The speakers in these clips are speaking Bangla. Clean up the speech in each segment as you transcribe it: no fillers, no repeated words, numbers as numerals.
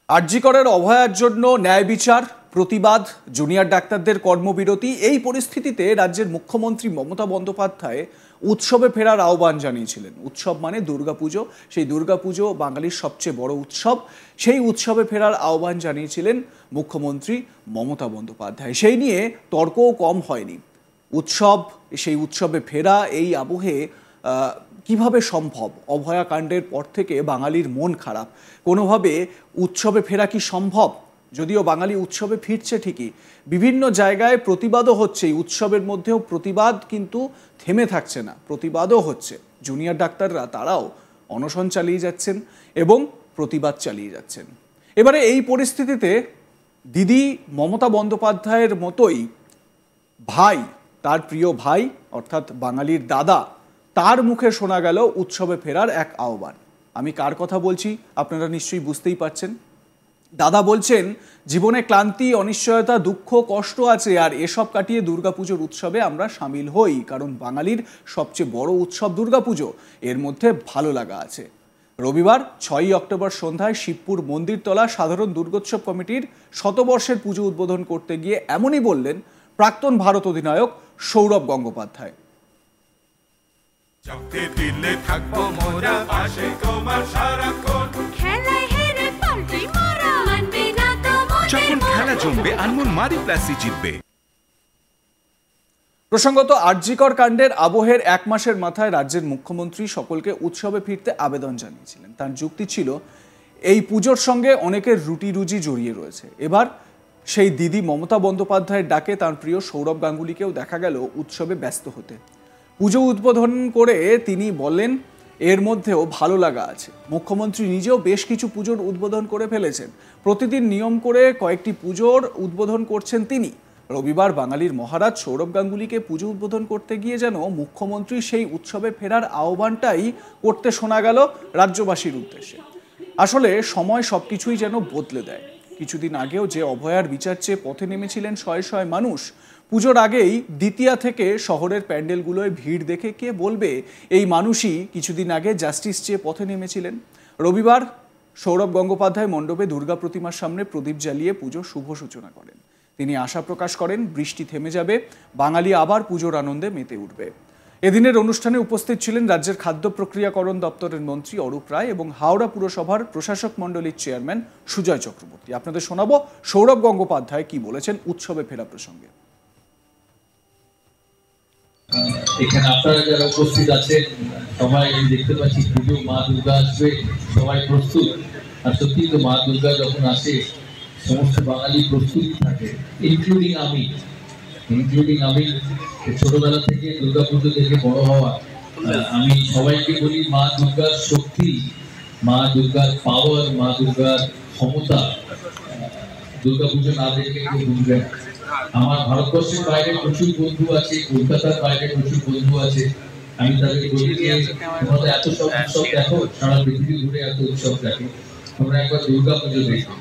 আরজি করের অভয়ার জন্য ন্যায় বিচার, প্রতিবাদ, জুনিয়র ডাক্তারদের কর্মবিরতি, এই পরিস্থিতিতে রাজ্যের মুখ্যমন্ত্রী মমতা বন্দ্যোপাধ্যায় উৎসবে ফেরার আহ্বান জানিয়েছিলেন। উৎসব মানে দুর্গাপুজো, সেই দুর্গাপুজো বাঙালির সবচেয়ে বড় উৎসব। সেই উৎসবে ফেরার আহ্বান জানিয়েছিলেন মুখ্যমন্ত্রী মমতা বন্দ্যোপাধ্যায়। সেই নিয়ে তর্কও কম হয়নি। উৎসব, সেই উৎসবে ফেরা, এই আবহে কিভাবে সম্ভব? অভয়াকাণ্ডের পর থেকে বাঙালির মন খারাপ। কোনোভাবে উৎসবে ফেরা কি সম্ভব? যদিও বাঙালি উৎসবে ফিরছে ঠিকই, বিভিন্ন জায়গায় প্রতিবাদও হচ্ছে। এই উৎসবের মধ্যেও প্রতিবাদ কিন্তু থেমে থাকছে না, প্রতিবাদও হচ্ছে। জুনিয়র ডাক্তাররা তারাও অনশন চালিয়ে যাচ্ছেন এবং প্রতিবাদ চালিয়ে যাচ্ছেন। এবারে এই পরিস্থিতিতে দিদি মমতা বন্দ্যোপাধ্যায়ের মতোই ভাই, তার প্রিয় ভাই অর্থাৎ বাঙালির দাদা, তার মুখে শোনা গেল উৎসবে ফেরার এক আহ্বান। আমি কার কথা বলছি আপনারা নিশ্চয়ই বুঝতেই পারছেন। দাদা বলছেন, জীবনে ক্লান্তি, অনিশ্চয়তা, দুঃখ, কষ্ট আছে, আর এসব কাটিয়ে দুর্গাপুজোর উৎসবে আমরা সামিল হই, কারণ বাঙালির সবচেয়ে বড় উৎসব দুর্গাপুজো, এর মধ্যে ভালো লাগা আছে। রবিবার 6ই অক্টোবর সন্ধ্যায় শিবপুর মন্দিরতলা সাধারণ দুর্গোৎসব কমিটির শতবর্ষের পুজো উদ্বোধন করতে গিয়ে এমনই বললেন প্রাক্তন ভারত অধিনায়ক সৌরভ গঙ্গোপাধ্যায়। প্রসঙ্গত, আরজি কর কাণ্ডের আবহের এক মাসের মাথায় রাজ্যের মুখ্যমন্ত্রী সকলকে উৎসবে ফিরতে আবেদন জানিয়েছিলেন। তার যুক্তি ছিল, এই পুজোর সঙ্গে অনেকের রুটি রুজি জড়িয়ে রয়েছে। এবার সেই দিদি মমতা বন্দ্যোপাধ্যায়ের ডাকে তার প্রিয় সৌরভ গাঙ্গুলিকেও দেখা গেল উৎসবে ব্যস্ত হতে। পুজো উদ্বোধন করে তিনি বললেন, এর মধ্যেও ভালো লাগা আছে। মুখ্যমন্ত্রী নিজেও বেশ কিছু পুজোর উদ্বোধন করে ফেলেছেন। প্রতিদিন নিয়ম করে কয়েকটি পুজোর উদ্বোধন করছেন তিনি। রবিবার বাঙালির মহারাজ সৌরভ গাঙ্গুলিকে পুজো উদ্বোধন করতে গিয়ে যেন মুখ্যমন্ত্রী সেই উৎসবে ফেরার আহ্বানটাই করতে শোনা গেল রাজ্যবাসীর উদ্দেশ্যে। আসলে সময় সবকিছুই যেন বদলে দেয়। কিছুদিন আগেও যে অভয়ার বিচার চেয়ে পথে নেমেছিলেন শয়ে শয়ে মানুষ, পুজোর আগেই দ্বিতীয়া থেকে শহরের প্যান্ডেলগুলোয় ভিড় দেখে কে বলবে এই মানুষই কিছুদিন আগে জাস্টিস চেয়ে পথে নেমেছিলেন? রবিবার সৌরভ গঙ্গোপাধ্যায় মণ্ডপে দুর্গা প্রতিমার সামনে প্রদীপ জ্বালিয়ে পুজোর শুভ সূচনা করেন। তিনি আশা প্রকাশ করেন, বৃষ্টি থেমে যাবে, বাঙালি আবার পুজোর আনন্দে মেতে উঠবে। এদিনের অনুষ্ঠানে উপস্থিত ছিলেন রাজ্যের খাদ্য প্রক্রিয়াকরণ দপ্তরের মন্ত্রী অরূপ রায় এবং হাওড়া পুরসভার প্রশাসক মণ্ডলীর চেয়ারম্যান সুজয় চক্রবর্তী। আপনাদের শোনাবো সৌরভ গঙ্গোপাধ্যায় কি বলেছেন উৎসবে ফেরা প্রসঙ্গে। এখানে আপনারা যারা উপস্থিত আছেন সবাই দেখতে পাচ্ছি পুজো, মা দুর্গা আসবে, সবাই প্রস্তুত। আর সত্যি তো মা দুর্গা যখন আসে সমস্ত বাঙালি প্রস্তুতি থাকে, ইনক্লুডিং আমি। ছোটবেলা থেকে দুর্গা পুজো দেখে বড় হওয়া, আমি সবাইকে বলি মা দুর্গার শক্তি, মা দুর্গার পাওয়ার, মা দুর্গার ক্ষমতা দুর্গা পুজো না দেখে কেউ বুঝবে না। আমার ভারতবর্ষের বাইরে প্রচুর বন্ধু আছে, কলকাতার বাইরে প্রচুর বন্ধু আছে। আমি তাদেরকে বলি যে তোমরা এত সব উৎসব দেখো, সারা পৃথিবী ঘুরে এত উৎসব দেখো, তোমরা একবার দুর্গা পুজো দেখো।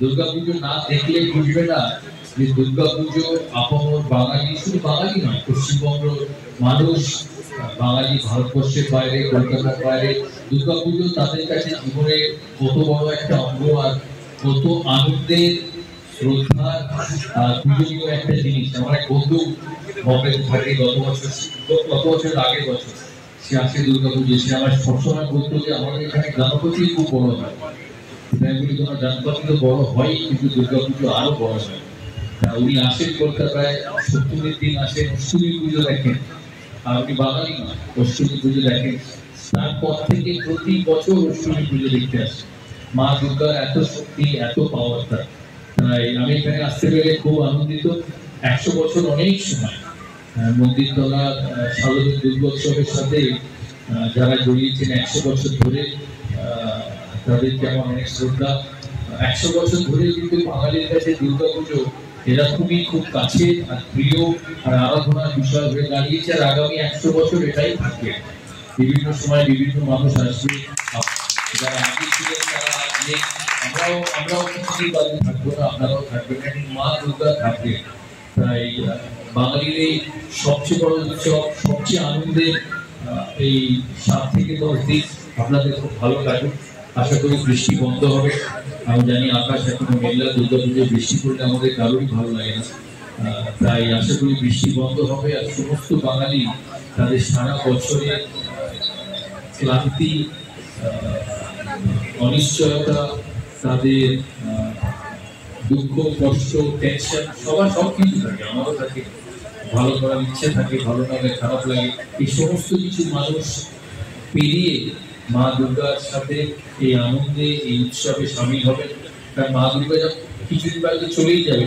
দুর্গা পুজো না দেখলে বুঝবে না যে দুর্গা পুজো আপামর বাঙালি, শুধু বাঙালি নয়, পশ্চিমবঙ্গ মানুষ, বাঙালি ভারতবর্ষের বাইরে, কলকাতার বাইরে, দুর্গা পুজো তাদের কাছে জীবনে কত বড় একটা অঙ্গ আর কত আনন্দের, শ্রদ্ধার পূজনীয় একটা জিনিস। আমার এক বন্ধু বম্বে থাকে, গত বছর আগের বছর সে আসে দুর্গা পুজো। সে আমার সবসময় বলতো যে আমাদের এখানে গণপতি খুব বড় হয়। তোমার গণপতি তো বড় হয়, কিন্তু দুর্গা পুজো আরো বড় হয়। উনি আসেন কলকাতায়, সপ্তমীর দিন আসেন, অষ্টমী পুজো দেখেন। আর উনি বাঙালি নয়, অষ্টমী পুজো দেখেন। তারপর থেকে প্রতি বছর অষ্টমী পুজো দেখতে আসে। মা দুর্গার এত শক্তি, এত পাওয়ার। তাই আমি এখানে আসতে পেরে খুব আনন্দিত। 100 বছর অনেক সময়। মন্দিরতলা সাধারণ দুর্গোৎসবের সাথে যারা জড়িয়েছেন 100 বছর ধরে, তাদেরকে আমার অনেক শ্রদ্ধা। 100 বছর ধরে কিন্তু বাঙালির কাছে দুর্গা পুজো এরকমই খুব কাছে আর প্রিয় আর আরাধনার বিষয় হয়ে দাঁড়িয়েছে। আর আগামী 100 বছর এটাই থাকবে। বিভিন্ন সময় বিভিন্ন মানুষ আসবে, যারা আগে ছিলেন তারা নেই, আমরাও কিছুদিন বাদে থাকবো না, আপনারাও থাকবেন, কিন্তু মা দুর্গা থাকবে। তাই বাঙালির এই সবচেয়ে বড় উৎসব, সবচেয়ে আনন্দের এই 7 থেকে 10 দিন আপনাদের খুব ভালো কাটুক। আশা করি বৃষ্টি বন্ধ হবে আমি জানি আকাশ এখনো মেঘলা, দুর্গাপুজোয় বৃষ্টি পড়লে আমাদের কারোরই ভালো লাগে না। তাই আশা করি বৃষ্টি বন্ধ হবে আর সমস্ত বাঙালি তাদের সারা বছরের ক্লান্তি, অনিশ্চয়তা, তাদের দুঃখ, কষ্ট, টেনশন, সবকিছু থাকে, আমারও থাকে, ভালো করার ইচ্ছে থাকে, ভালো লাগে, খারাপ লাগে, এই সমস্ত কিছু মানুষ পেরিয়ে মা দুর্গার সাথে এই আনন্দে, এই উৎসবে সামিল হবে। কারণ মা দুর্গা কিছুদিন বাদে চলেই যাবে,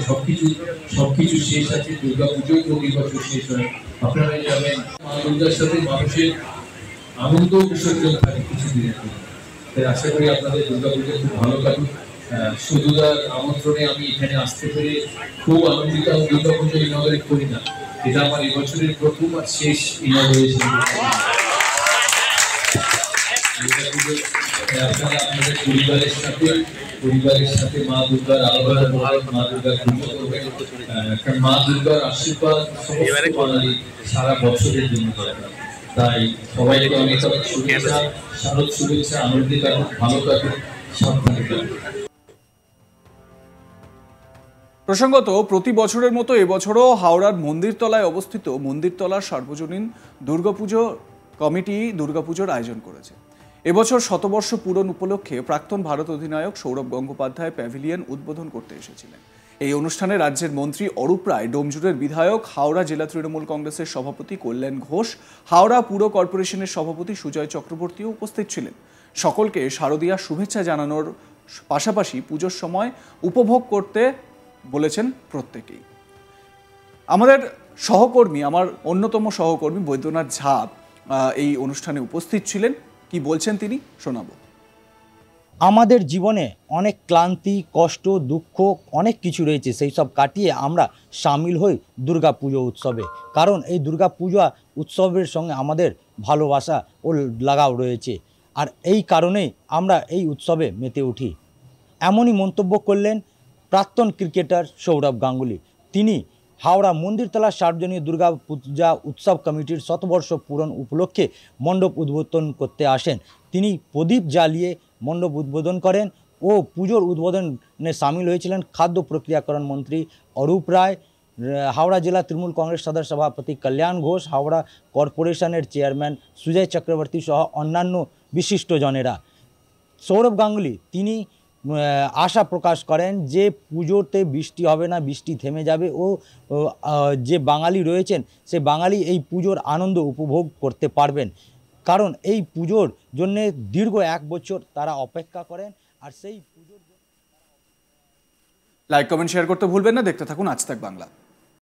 সবকিছু শেষ আছে, দুর্গা পুজোই প্রতি বছর শেষ হয়, আপনারা যাবেন। মা দুর্গার সাথে মানুষের আনন্দ বিসর্জন থাকে কিছুদিনের জন্য। তাই আশা করি আপনাদের দুর্গা পুজো খুব ভালো কাটুক। শুধুদার আমন্ত্রণে আমি এখানে আসতে পেরে খুব আনন্দিত। আমি দুর্গা পুজো ইনঅগারেট করি না, এটা আমার এবছরের প্রথম আর শেষ ইনঅগারেশন। আপনারা আপনাদের পরিবারের সাথে মা দুর্গার আরাধনা করবেন, মা দুর্গার পুজো করবেন। কারণ মা দুর্গার আশীর্বাদ সমস্ত বাঙালি সারা বছরের জন্য দরকার। তাই সবাইকে অনেক অনেক শুভেচ্ছা, শারদ শুভেচ্ছা, আনন্দে কাটুক, ভালো কাটুক, সাবধানে কাটুক। প্রসঙ্গত, প্রতি বছরের মতো এবছরও হাওড়ার মন্দিরতলায় অবস্থিত মন্দিরতলার সার্বজনীন দুর্গাপুজো কমিটি দুর্গাপুজোর আয়োজন করেছে। এবছর শতবর্ষ পূরণ উপলক্ষে প্রাক্তন ভারত অধিনায়ক সৌরভ গঙ্গোপাধ্যায় প্যাভিলিয়ন উদ্বোধন করতে এসেছিলেন। এই অনুষ্ঠানে রাজ্যের মন্ত্রী অরূপ রায়, ডোমজুড়ের বিধায়ক, হাওড়া জেলা তৃণমূল কংগ্রেসের সভাপতি কল্যাণ ঘোষ, হাওড়া পুর কর্পোরেশনের সভাপতি সুজয় চক্রবর্তীও উপস্থিত ছিলেন। সকলকে শারদীয়া শুভেচ্ছা জানানোর পাশাপাশি পুজোর সময় উপভোগ করতে বলেছেন প্রত্যেকেই। আমাদের সহকর্মী, আমার অন্যতম সহকর্মী বৈদ্যনাথ ঝা এই অনুষ্ঠানে উপস্থিত ছিলেন। কি বলছেন তিনি শোনাবো। আমাদের জীবনে অনেক ক্লান্তি, কষ্ট, দুঃখ অনেক কিছু রয়েছে, সেই সব কাটিয়ে আমরা সামিল হই দুর্গা পুজো উৎসবে। কারণ এই দুর্গা পূজা উৎসবের সঙ্গে আমাদের ভালোবাসা ও লাগাও রয়েছে, আর এই কারণেই আমরা এই উৎসবে মেতে উঠি। এমনই মন্তব্য করলেন প্রাক্তন ক্রিকেটার সৌরভ গাঙ্গুলি। তিনি হাওড়া মন্দিরতলা সার্বজনীন দুর্গা পূজা উৎসব কমিটির শতবর্ষ পূরণ উপলক্ষে মণ্ডপ উদ্বোধন করতে আসেন। তিনি প্রদীপ জ্বালিয়ে মণ্ডপ উদ্বোধন করেন ও পুজোর উদ্বোধনে সামিল হয়েছিলেন খাদ্য প্রক্রিয়াকরণ মন্ত্রী অরূপ রায়, হাওড়া জেলা তৃণমূল কংগ্রেস সদস্য সভাপতি কল্যাণ ঘোষ, হাওড়া কর্পোরেশনের চেয়ারম্যান সুজয় চক্রবর্তী সহ অন্যান্য বিশিষ্টজনেরা। সৌরভ গাঙ্গুলি তিনি আশা প্রকাশ করেন যে পুজোতে বৃষ্টি হবে না, বৃষ্টি থেমে যাবে ও যে বাঙালি রয়েছেন সে বাঙালি এই পুজোর আনন্দ উপভোগ করতে পারবেন। কারণ এই পুজোর জন্য দীর্ঘ 1 বছর তারা অপেক্ষা করেন, আর সেই পুজোর লাইক, কমেন্ট, শেয়ার করতে ভুলবেন না। দেখতে থাকুন আজ তাক বাংলা।